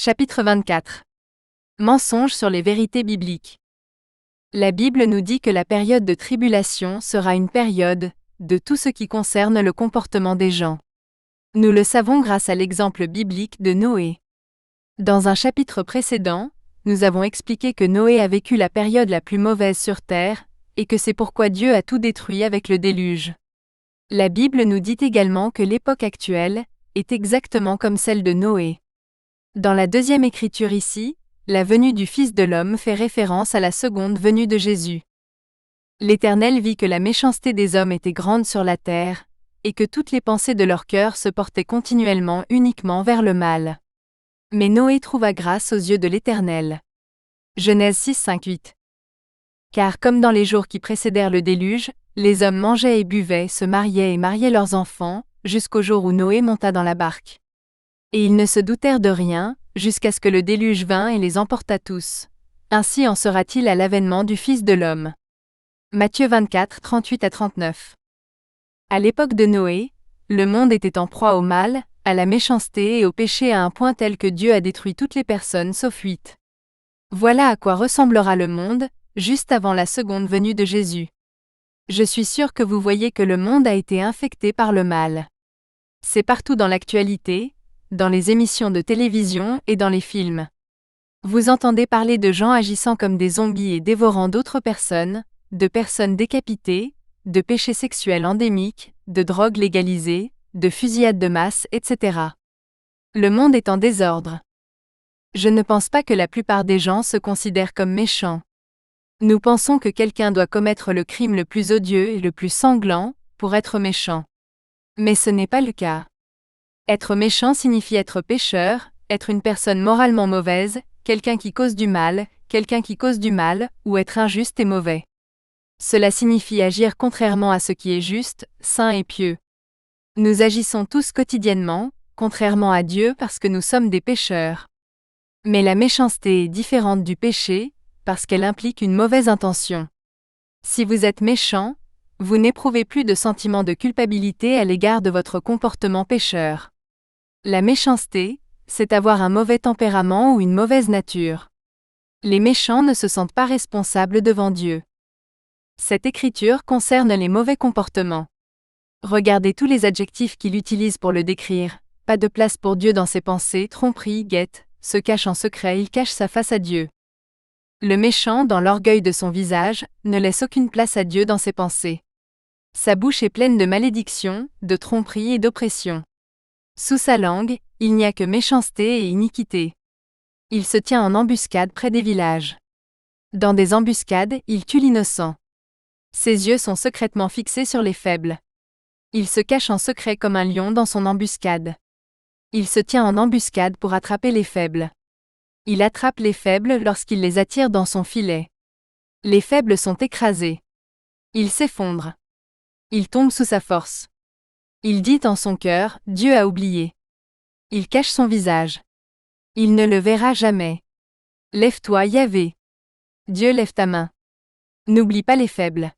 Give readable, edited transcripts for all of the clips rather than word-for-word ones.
Chapitre 24. Mensonges sur les vérités bibliques. La Bible nous dit que la période de tribulation sera une période de tout ce qui concerne le comportement des gens. Nous le savons grâce à l'exemple biblique de Noé. Dans un chapitre précédent, nous avons expliqué que Noé a vécu la période la plus mauvaise sur terre, et que c'est pourquoi Dieu a tout détruit avec le déluge. La Bible nous dit également que l'époque actuelle est exactement comme celle de Noé. Dans la deuxième écriture ici, la venue du Fils de l'homme fait référence à la seconde venue de Jésus. L'Éternel vit que la méchanceté des hommes était grande sur la terre, et que toutes les pensées de leur cœur se portaient continuellement uniquement vers le mal. Mais Noé trouva grâce aux yeux de l'Éternel. Genèse 6, 5, 8. Car comme dans les jours qui précédèrent le déluge, les hommes mangeaient et buvaient, se mariaient et mariaient leurs enfants, jusqu'au jour où Noé monta dans la barque. Et ils ne se doutèrent de rien, jusqu'à ce que le déluge vînt et les emporta tous. Ainsi en sera-t-il à l'avènement du Fils de l'homme. Matthieu 24, 38 à 39. À l'époque de Noé, le monde était en proie au mal, à la méchanceté et au péché à un point tel que Dieu a détruit toutes les personnes sauf 8. Voilà à quoi ressemblera le monde, juste avant la seconde venue de Jésus. Je suis sûr que vous voyez que le monde a été infecté par le mal. C'est partout dans l'actualité, dans les émissions de télévision et dans les films. Vous entendez parler de gens agissant comme des zombies et dévorant d'autres personnes, de personnes décapitées, de péchés sexuels endémiques, de drogues légalisées, de fusillades de masse, etc. Le monde est en désordre. Je ne pense pas que la plupart des gens se considèrent comme méchants. Nous pensons que quelqu'un doit commettre le crime le plus odieux et le plus sanglant pour être méchant. Mais ce n'est pas le cas. Être méchant signifie être pécheur, être une personne moralement mauvaise, quelqu'un qui cause du mal, ou être injuste et mauvais. Cela signifie agir contrairement à ce qui est juste, saint et pieux. Nous agissons tous quotidiennement, contrairement à Dieu parce que nous sommes des pécheurs. Mais la méchanceté est différente du péché, parce qu'elle implique une mauvaise intention. Si vous êtes méchant, vous n'éprouvez plus de sentiment de culpabilité à l'égard de votre comportement pécheur. La méchanceté, c'est avoir un mauvais tempérament ou une mauvaise nature. Les méchants ne se sentent pas responsables devant Dieu. Cette écriture concerne les mauvais comportements. Regardez tous les adjectifs qu'il utilise pour le décrire. Pas de place pour Dieu dans ses pensées, tromperie, guette, se cache en secret, il cache sa face à Dieu. Le méchant, dans l'orgueil de son visage, ne laisse aucune place à Dieu dans ses pensées. Sa bouche est pleine de malédictions, de tromperie et d'oppression. Sous sa langue, il n'y a que méchanceté et iniquité. Il se tient en embuscade près des villages. Dans des embuscades, il tue l'innocent. Ses yeux sont secrètement fixés sur les faibles. Il se cache en secret comme un lion dans son embuscade. Il se tient en embuscade pour attraper les faibles. Il attrape les faibles lorsqu'il les attire dans son filet. Les faibles sont écrasés. Il s'effondre. Il tombe sous sa force. Il dit en son cœur, Dieu a oublié. Il cache son visage. Il ne le verra jamais. Lève-toi, Yahvé. Dieu, lève ta main. N'oublie pas les faibles.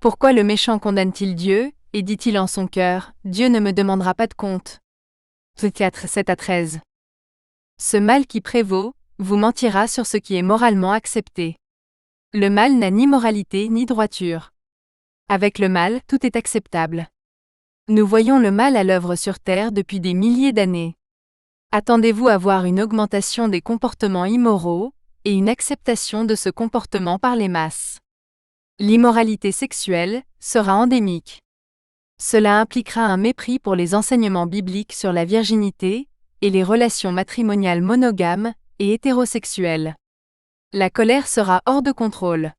Pourquoi le méchant condamne-t-il Dieu, et dit-il en son cœur, Dieu ne me demandera pas de compte. 4, 7 à 13. Ce mal qui prévaut, vous mentira sur ce qui est moralement accepté. Le mal n'a ni moralité ni droiture. Avec le mal, tout est acceptable. Nous voyons le mal à l'œuvre sur terre depuis des milliers d'années. Attendez-vous à voir une augmentation des comportements immoraux, et une acceptation de ce comportement par les masses. L'immoralité sexuelle sera endémique. Cela impliquera un mépris pour les enseignements bibliques sur la virginité, et les relations matrimoniales monogames et hétérosexuelles. La colère sera hors de contrôle.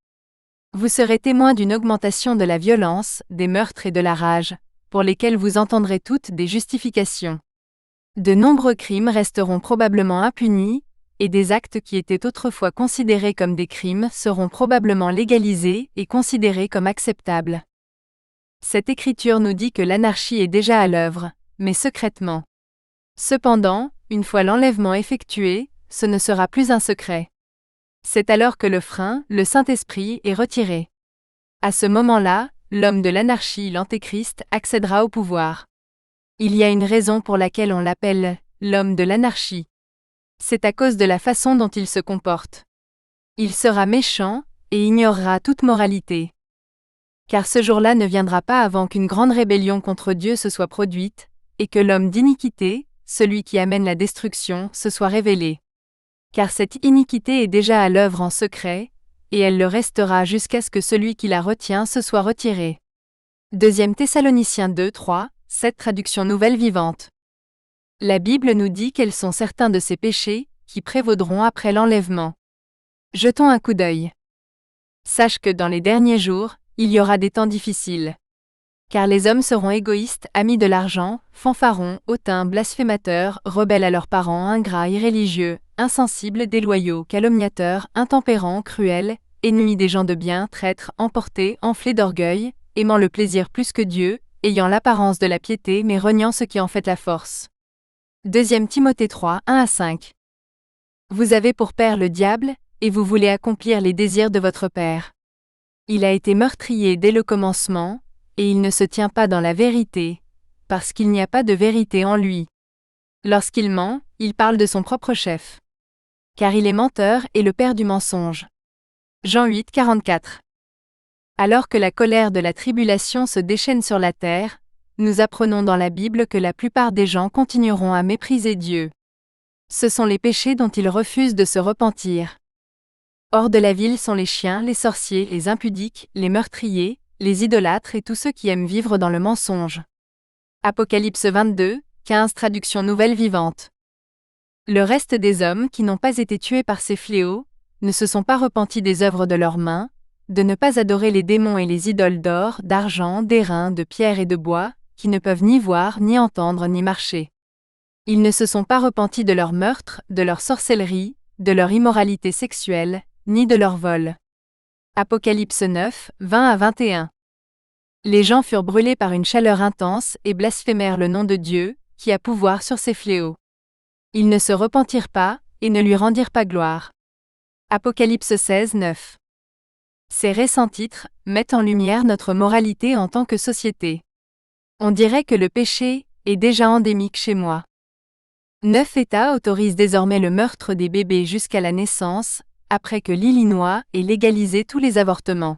Vous serez témoin d'une augmentation de la violence, des meurtres et de la rage, pour lesquels vous entendrez toutes des justifications. De nombreux crimes resteront probablement impunis, et des actes qui étaient autrefois considérés comme des crimes seront probablement légalisés et considérés comme acceptables. Cette écriture nous dit que l'anarchie est déjà à l'œuvre, mais secrètement. Cependant, une fois l'enlèvement effectué, ce ne sera plus un secret. C'est alors que le frein, le Saint-Esprit, est retiré. À ce moment-là, l'homme de l'anarchie, l'Antéchrist, accédera au pouvoir. Il y a une raison pour laquelle on l'appelle l'homme de l'anarchie. C'est à cause de la façon dont il se comporte. Il sera méchant, et ignorera toute moralité. Car ce jour-là ne viendra pas avant qu'une grande rébellion contre Dieu se soit produite, et que l'homme d'iniquité, celui qui amène la destruction, se soit révélé. Car cette iniquité est déjà à l'œuvre en secret, et elle le restera jusqu'à ce que celui qui la retient se soit retiré. 2 Thessaloniciens 2, 3, 7 traduction nouvelle vivante. La Bible nous dit quels sont certains de ces péchés, qui prévaudront après l'enlèvement. Jetons un coup d'œil. Sache que dans les derniers jours, il y aura des temps difficiles. Car les hommes seront égoïstes, amis de l'argent, fanfarons, hautains, blasphémateurs, rebelles à leurs parents, ingrats, irréligieux, insensibles, déloyaux, calomniateurs, intempérants, cruels, ennemis des gens de bien, traîtres, emportés, enflés d'orgueil, aimant le plaisir plus que Dieu, ayant l'apparence de la piété mais reniant ce qui en fait la force. 2 Timothée 3, 1-5. Vous avez pour père le diable, et vous voulez accomplir les désirs de votre père. Il a été meurtrier dès le commencement, et il ne se tient pas dans la vérité, parce qu'il n'y a pas de vérité en lui. Lorsqu'il ment, il parle de son propre chef. Car il est menteur et le père du mensonge. Jean 8, 44. Alors que la colère de la tribulation se déchaîne sur la terre, nous apprenons dans la Bible que la plupart des gens continueront à mépriser Dieu. Ce sont les péchés dont ils refusent de se repentir. Hors de la ville sont les chiens, les sorciers, les impudiques, les meurtriers, les idolâtres et tous ceux qui aiment vivre dans le mensonge. Apocalypse 22, 15 traduction nouvelle vivante. Le reste des hommes qui n'ont pas été tués par ces fléaux, ne se sont pas repentis des œuvres de leurs mains, de ne pas adorer les démons et les idoles d'or, d'argent, d'airain, de pierre et de bois, qui ne peuvent ni voir, ni entendre, ni marcher. Ils ne se sont pas repentis de leur meurtre, de leur sorcellerie, de leur immoralité sexuelle, ni de leur vol. Apocalypse 9, 20-21. Les gens furent brûlés par une chaleur intense et blasphémèrent le nom de Dieu, qui a pouvoir sur ces fléaux. Ils ne se repentirent pas, et ne lui rendirent pas gloire. Apocalypse 16, 9. Ces récents titres mettent en lumière notre moralité en tant que société. On dirait que le péché est déjà endémique chez moi. 9 États autorisent désormais le meurtre des bébés jusqu'à la naissance, après que l'Illinois ait légalisé tous les avortements.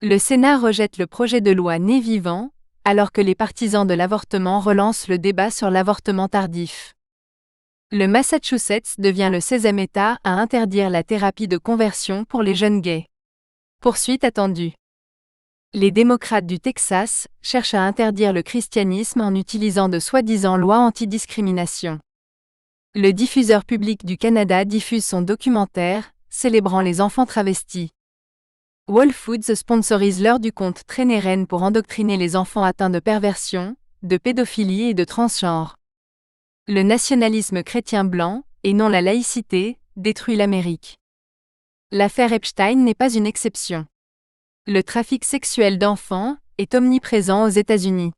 Le Sénat rejette le projet de loi Né vivant, alors que les partisans de l'avortement relancent le débat sur l'avortement tardif. Le Massachusetts devient le 16e État à interdire la thérapie de conversion pour les jeunes gays. Poursuite attendue. Les démocrates du Texas cherchent à interdire le christianisme en utilisant de soi-disant lois antidiscrimination. Le diffuseur public du Canada diffuse son documentaire, célébrant les enfants travestis. Whole Foods sponsorise l'heure du conte Traîner Reine pour endoctriner les enfants atteints de perversion, de pédophilie et de transgenre. Le nationalisme chrétien blanc, et non la laïcité, détruit l'Amérique. L'affaire Epstein n'est pas une exception. Le trafic sexuel d'enfants est omniprésent aux États-Unis.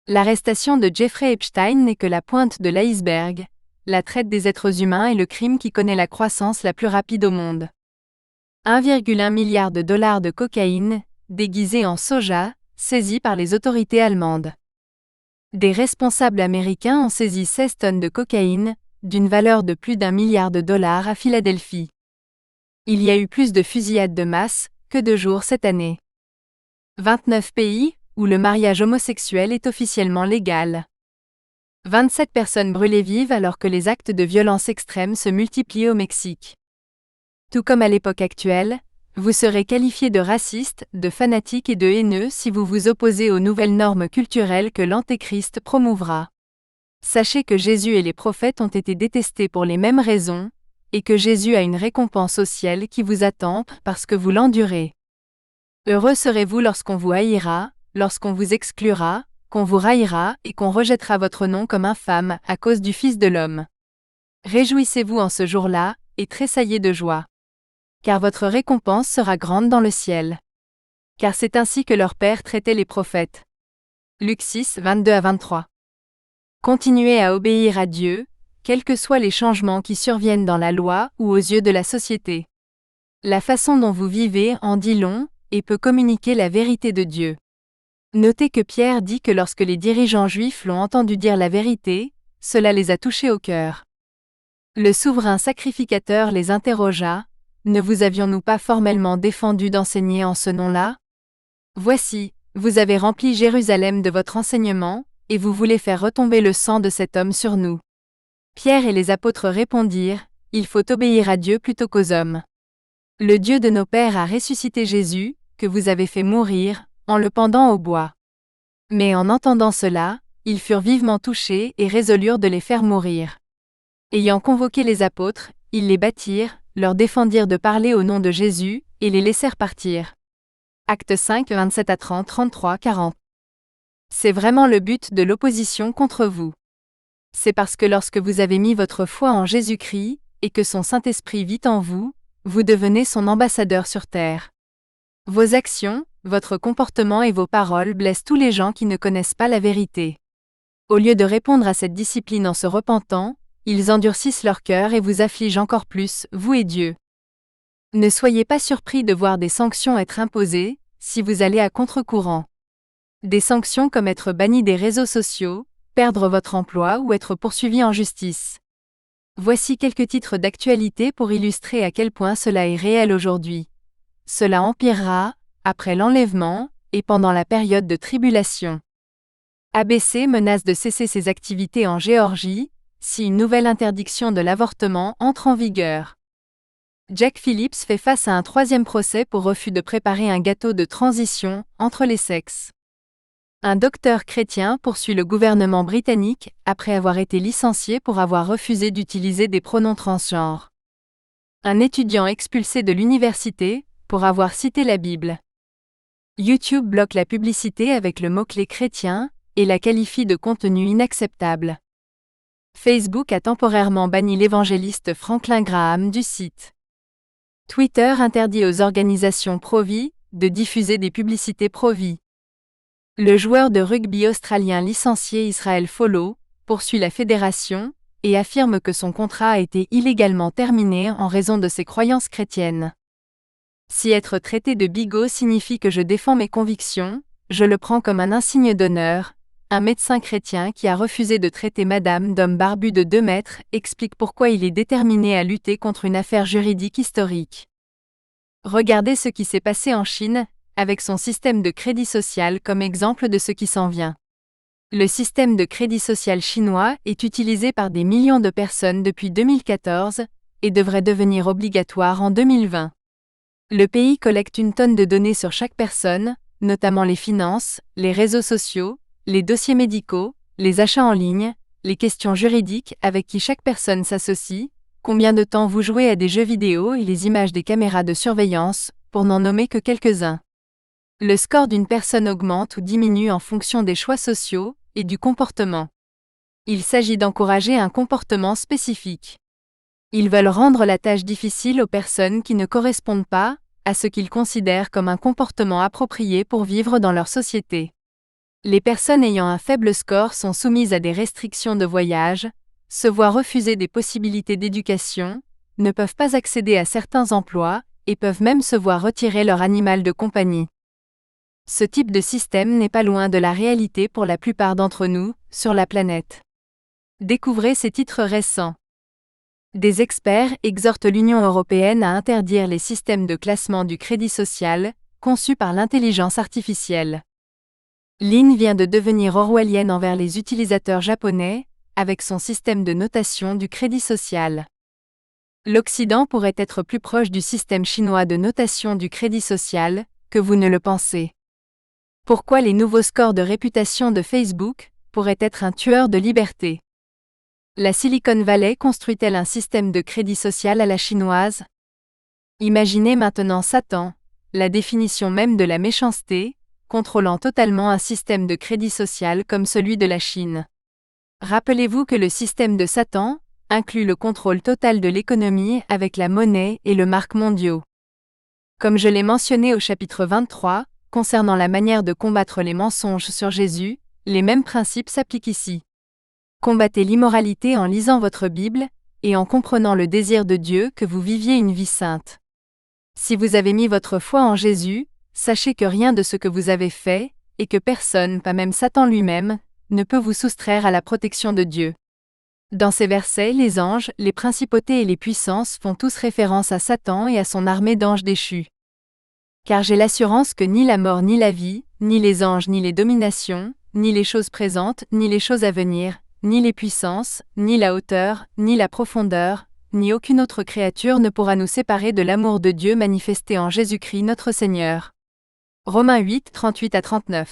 L'arrestation de Jeffrey Epstein n'est que la pointe de l'iceberg. La traite des êtres humains est le crime qui connaît la croissance la plus rapide au monde. 1,1 milliard de dollars de cocaïne, déguisée en soja, saisie par les autorités allemandes. Des responsables américains ont saisi 16 tonnes de cocaïne, d'une valeur de plus d'1 milliard de dollars à Philadelphie. Il y a eu plus de fusillades de masse que de jours cette année. 29 pays où le mariage homosexuel est officiellement légal. 27 personnes brûlées vives alors que les actes de violence extrême se multiplient au Mexique. Tout comme à l'époque actuelle, vous serez qualifié de raciste, de fanatique et de haineux si vous vous opposez aux nouvelles normes culturelles que l'Antéchrist promouvra. Sachez que Jésus et les prophètes ont été détestés pour les mêmes raisons, et que Jésus a une récompense au ciel qui vous attend parce que vous l'endurez. Heureux serez-vous lorsqu'on vous haïra, lorsqu'on vous exclura, qu'on vous raillera et qu'on rejettera votre nom comme infâme à cause du Fils de l'homme. Réjouissez-vous en ce jour-là, et tressaillez de joie. Car votre récompense sera grande dans le ciel. Car c'est ainsi que leur Père traitait les prophètes. Luc 6, 22-23. Continuez à obéir à Dieu, quels que soient les changements qui surviennent dans la loi ou aux yeux de la société. La façon dont vous vivez en dit long, et peut communiquer la vérité de Dieu. Notez que Pierre dit que lorsque les dirigeants juifs l'ont entendu dire la vérité, cela les a touchés au cœur. Le souverain sacrificateur les interrogea. Ne vous avions-nous pas formellement défendu d'enseigner en ce nom-là? Voici, vous avez rempli Jérusalem de votre enseignement, et vous voulez faire retomber le sang de cet homme sur nous. Pierre et les apôtres répondirent, il faut obéir à Dieu plutôt qu'aux hommes. Le Dieu de nos pères a ressuscité Jésus, que vous avez fait mourir, en le pendant au bois. Mais en entendant cela, ils furent vivement touchés et résolurent de les faire mourir. Ayant convoqué les apôtres, ils les battirent, leur défendirent de parler au nom de Jésus, et les laissèrent partir. Actes 5, 27 à 30, 33, 40. C'est vraiment le but de l'opposition contre vous. C'est parce que lorsque vous avez mis votre foi en Jésus-Christ, et que son Saint-Esprit vit en vous, vous devenez son ambassadeur sur terre. Vos actions, votre comportement et vos paroles blessent tous les gens qui ne connaissent pas la vérité. Au lieu de répondre à cette discipline en se repentant, ils endurcissent leur cœur et vous affligent encore plus, vous et Dieu. Ne soyez pas surpris de voir des sanctions être imposées, si vous allez à contre-courant. Des sanctions comme être banni des réseaux sociaux, perdre votre emploi ou être poursuivi en justice. Voici quelques titres d'actualité pour illustrer à quel point cela est réel aujourd'hui. Cela empirera, après l'enlèvement, et pendant la période de tribulation. ABC menace de cesser ses activités en Géorgie, si une nouvelle interdiction de l'avortement entre en vigueur. Jack Phillips fait face à un 3e procès pour refus de préparer un gâteau de transition entre les sexes. Un docteur chrétien poursuit le gouvernement britannique après avoir été licencié pour avoir refusé d'utiliser des pronoms transgenres. Un étudiant expulsé de l'université pour avoir cité la Bible. YouTube bloque la publicité avec le mot-clé chrétien et la qualifie de contenu inacceptable. Facebook a temporairement banni l'évangéliste Franklin Graham du site. Twitter interdit aux organisations pro-vie de diffuser des publicités pro-vie. Le joueur de rugby australien licencié Israel Folau poursuit la fédération et affirme que son contrat a été illégalement terminé en raison de ses croyances chrétiennes. Si être traité de bigot signifie que je défends mes convictions, je le prends comme un insigne d'honneur. Un médecin chrétien qui a refusé de traiter Madame d'homme barbu de 2 mètres explique pourquoi il est déterminé à lutter contre une affaire juridique historique. Regardez ce qui s'est passé en Chine, avec son système de crédit social comme exemple de ce qui s'en vient. Le système de crédit social chinois est utilisé par des millions de personnes depuis 2014 et devrait devenir obligatoire en 2020. Le pays collecte une tonne de données sur chaque personne, notamment les finances, les réseaux sociaux, les dossiers médicaux, les achats en ligne, les questions juridiques avec qui chaque personne s'associe, combien de temps vous jouez à des jeux vidéo et les images des caméras de surveillance, pour n'en nommer que quelques-uns. Le score d'une personne augmente ou diminue en fonction des choix sociaux et du comportement. Il s'agit d'encourager un comportement spécifique. Ils veulent rendre la tâche difficile aux personnes qui ne correspondent pas à ce qu'ils considèrent comme un comportement approprié pour vivre dans leur société. Les personnes ayant un faible score sont soumises à des restrictions de voyage, se voient refuser des possibilités d'éducation, ne peuvent pas accéder à certains emplois et peuvent même se voir retirer leur animal de compagnie. Ce type de système n'est pas loin de la réalité pour la plupart d'entre nous, sur la planète. Découvrez ces titres récents. Des experts exhortent l'Union européenne à interdire les systèmes de classement du crédit social, conçus par l'intelligence artificielle. Lynn vient de devenir orwellienne envers les utilisateurs japonais, avec son système de notation du crédit social. L'Occident pourrait être plus proche du système chinois de notation du crédit social, que vous ne le pensez. Pourquoi les nouveaux scores de réputation de Facebook pourraient être un tueur de liberté? La Silicon Valley construit-elle un système de crédit social à la chinoise? Imaginez maintenant Satan, la définition même de la méchanceté, contrôlant totalement un système de crédit social comme celui de la Chine. Rappelez-vous que le système de Satan inclut le contrôle total de l'économie avec la monnaie et le marque mondiaux. Comme je l'ai mentionné au chapitre 23, concernant la manière de combattre les mensonges sur Jésus, les mêmes principes s'appliquent ici. Combattez l'immoralité en lisant votre Bible, et en comprenant le désir de Dieu que vous viviez une vie sainte. Si vous avez mis votre foi en Jésus, sachez que rien de ce que vous avez fait, et que personne, pas même Satan lui-même, ne peut vous soustraire à la protection de Dieu. Dans ces versets, les anges, les principautés et les puissances font tous référence à Satan et à son armée d'anges déchus. Car j'ai l'assurance que ni la mort ni la vie, ni les anges ni les dominations, ni les choses présentes, ni les choses à venir, ni les puissances, ni la hauteur, ni la profondeur, ni aucune autre créature ne pourra nous séparer de l'amour de Dieu manifesté en Jésus-Christ notre Seigneur. Romains 8, 38-39.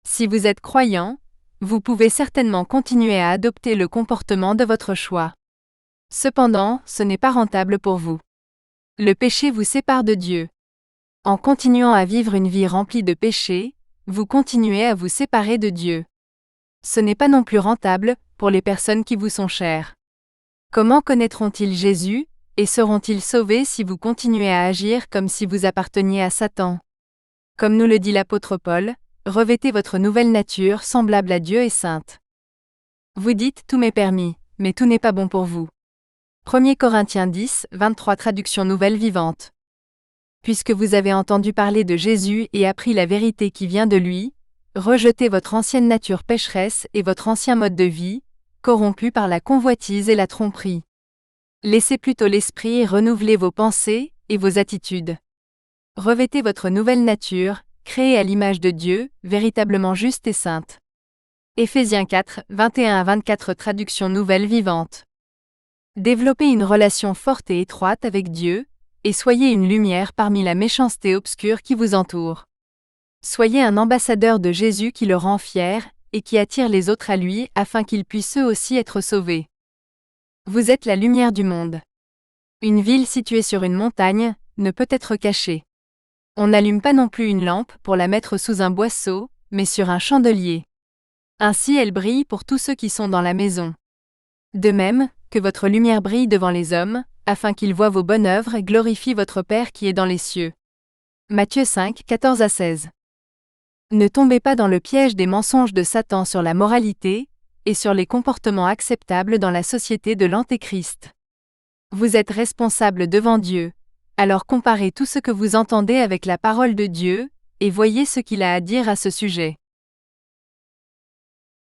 Si vous êtes croyant, vous pouvez certainement continuer à adopter le comportement de votre choix. Cependant, ce n'est pas rentable pour vous. Le péché vous sépare de Dieu. En continuant à vivre une vie remplie de péché, vous continuez à vous séparer de Dieu. Ce n'est pas non plus rentable pour les personnes qui vous sont chères. Comment connaîtront-ils Jésus, et seront-ils sauvés si vous continuez à agir comme si vous apparteniez à Satan? Comme nous le dit l'apôtre Paul, revêtez votre nouvelle nature semblable à Dieu et sainte. Vous dites « tout m'est permis », mais tout n'est pas bon pour vous. 1 Corinthiens 10, 23 traduction nouvelle vivante. Puisque vous avez entendu parler de Jésus et appris la vérité qui vient de lui, rejetez votre ancienne nature pécheresse et votre ancien mode de vie, corrompu par la convoitise et la tromperie. Laissez plutôt l'esprit et renouvelez vos pensées et vos attitudes. Revêtez votre nouvelle nature, créée à l'image de Dieu, véritablement juste et sainte. Éphésiens 4, 21-24 traduction nouvelle vivante. Développez une relation forte et étroite avec Dieu, et soyez une lumière parmi la méchanceté obscure qui vous entoure. Soyez un ambassadeur de Jésus qui le rend fier, et qui attire les autres à lui afin qu'ils puissent eux aussi être sauvés. Vous êtes la lumière du monde. Une ville située sur une montagne ne peut être cachée. On n'allume pas non plus une lampe pour la mettre sous un boisseau, mais sur un chandelier. Ainsi elle brille pour tous ceux qui sont dans la maison. De même, que votre lumière brille devant les hommes, afin qu'ils voient vos bonnes œuvres et glorifient votre Père qui est dans les cieux. Matthieu 5, 14-16. Ne tombez pas dans le piège des mensonges de Satan sur la moralité, et sur les comportements acceptables dans la société de l'Antéchrist. Vous êtes responsable devant Dieu, alors comparez tout ce que vous entendez avec la parole de Dieu, et voyez ce qu'il a à dire à ce sujet.